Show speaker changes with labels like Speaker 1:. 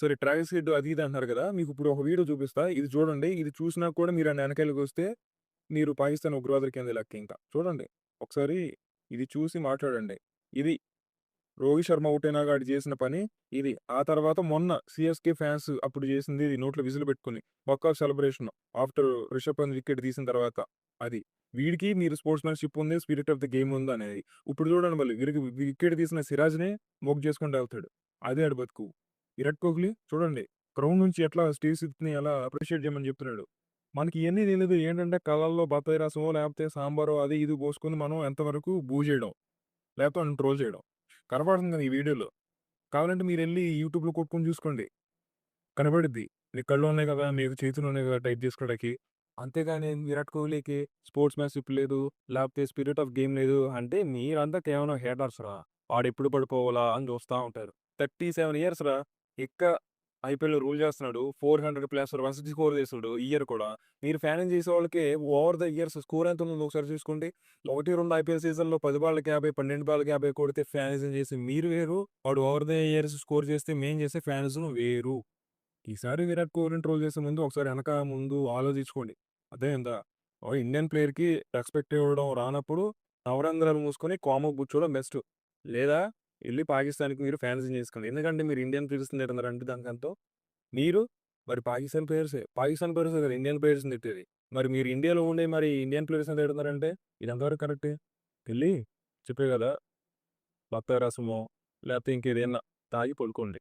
Speaker 1: సరే 'Travis head' అది ఇది అంటున్నారు కదా! మీకిప్పుడు ఒక వీడియో చూపిస్తా. ఇది చూడండి. ఇది చూసినా కూడా మీరు ఎనకాలకొస్తే మీరు పాకిస్తాన్ ఉగ్రవాదుల కింద లెక్క ఇంక. చూడండి. ఒకసారి ఇది చూసి మాట్లాడండి. ఇది రోహిత్ శర్మ ఔట్ అయినాక ఆడు చేసిన పని ఇది. ఆ తర్వాత మొన్న 'సీఎస్‌కే' ఫ్యాన్స్ అప్పుడు చేసింది ఇది నోట్లో విజిల్ పెట్టుకొని walk off celebration after Rishabh Pant wicket తీసిన తర్వాత అది. వీడికి మీరు స్పోర్ట్స్‌మన్‌షిప్ ఉంది, స్పిరిట్ ఆఫ్ ది గేమ్ ఉందనేది. ఇప్పుడు చూడండి మళ్ళీ వీడికి వికెట్ తీసిన సిరాజ్‌నే మోగ్ చేసుకుంటూ ఎళ్తాడు. అదే ఆడి బతుకు. విరాట్ కోహ్లీ చూడండి గ్రౌండ్ నుంచి ఎట్లా స్టీవ్ స్మిత్‌ని ఎలా అప్రిషియేట్ చేయమని చెప్తున్నాడు. మనకి ఇయన్నీ తెలీదు. ఏంటంటే కళ్ళల్లో బత్తాయి రసమో లేకపోతే సాంబారో అది ఇది పోసుకొని మనం ఎంతవరకు చేయడం. లేకపోతే వాళ్ళని ట్రోల్ చేయడం. కనపడుతుంది కదా ఈ వీడియోలో. కావాలంటే మీరెళ్లి యూట్యూబ్‌లో కొట్టుకొని చూసుకోండి. కనపడిద్ది. మీ కళ్ళున్నాయి కదా! మీకు చేతులున్నాయి కదా! టైప్ చేసుకోవడానికి. అంతేగాని విరాట్ కోహ్లీకి స్పోర్ట్స్‌మ్యాన్‌షిప్ లేదు. లేకపోతే స్పిరిట్ ఆఫ్ గేమ్ లేదు. అంటే మీరంతా కేవలం హేటర్స్ రా. వాడెప్పుడు పడిపోవాలా అని చూస్తా ఉంటారు. 37 ఇయర్స్ రా. ఇంకా ఐపీఎల్‌లో రూల్ చేస్తున్నాడు. 400 ప్లస్ రన్స్ స్కోర్ చేసాడు ఈ ఇయర్ కూడా. మీరు ఫ్యానింగ్ చేసేవాళ్ళకి ఓవర్ ద ఇయర్స్ స్కోర్ ఎంతుందో ఒకసారి చూసుకోండి. 1, 2 ఐపీఎల్ సీజన్‌లో 10 బాల్‌కి 50, 12 బాల్‌కి 50 కొడితే ఫ్యానిజం చేసి మీరు వేరు. వాడు ఓవర్ ద ఇయర్స్ స్కోర్ చేస్తే మేము చేసే ఫ్యానిజం వేరు. ఈసారి విరాట్ కోహ్లీని ట్రోల్ చేసే ముందు ఒకసారి వెనక, ముందు ఆలోచించుకోండి. అర్థమైందా? ఓ ఇండియన్ ప్లేయర్‌కి రెస్పెక్ట్ ఇవ్వడం రానప్పుడు నవరంధ్రాలు మూసుకొని కామ్‌గా కూర్చోవడం బెస్ట్. లేదా ఎళ్లి పాకిస్తాన్‌కి మీరు ఫ్యాన్సీ చేసుకోండి. ఎందుకంటే మీరు ఇండియన్ ప్లేయర్స్‌ని తిడుతున్నారంటే దానికంతో మీరు మరి పాకిస్తాన్ ప్లేయర్సే. పాకిస్తాన్ ప్లేయర్సే కదా ఇండియన్ ప్లేయర్స్‌ని తిట్టేది. మరి మీరు ఇండియాలో ఉండి మరి ఇండియన్ ప్లేయర్స్‌ని తిడుతున్నారంటే ఇది ఎంతవరకు కరెక్టే? ఎళ్లి చెప్పే కదా! బత్తాయి రసమో లేకపోతే ఇంకేదైనా తాగి పడుకోండి.